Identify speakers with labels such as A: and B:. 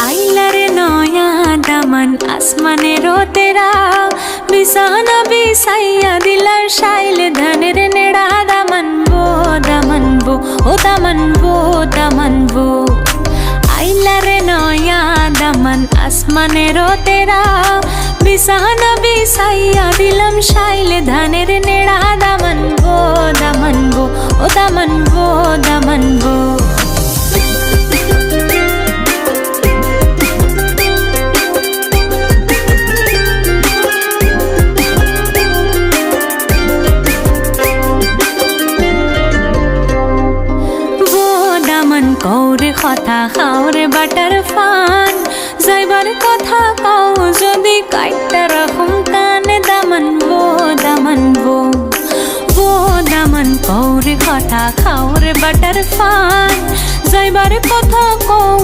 A: আইলারে নয়া দামান আসমানেরও তেরা বিছানা বিছাইয়া দিলার শাইলে ধানের নেড়া দামানবো দামানবো ও দামানবো দামানবো আইলারে নয়া দামান আসমানেরও তেরা বিছানা বিছাইয়া দিলাম শাইলে ধানের নেড়া দামানবো দামানবো ও দামানবো দামানবো কৌরে কথা খাওরে বাটার ফান যাইবার কথা কাও যদি কাইটা রকম কানে দামানবো দামানবো বো দামান কৌরে কথা খাওরে বাটার ফান যাইবার কথা কও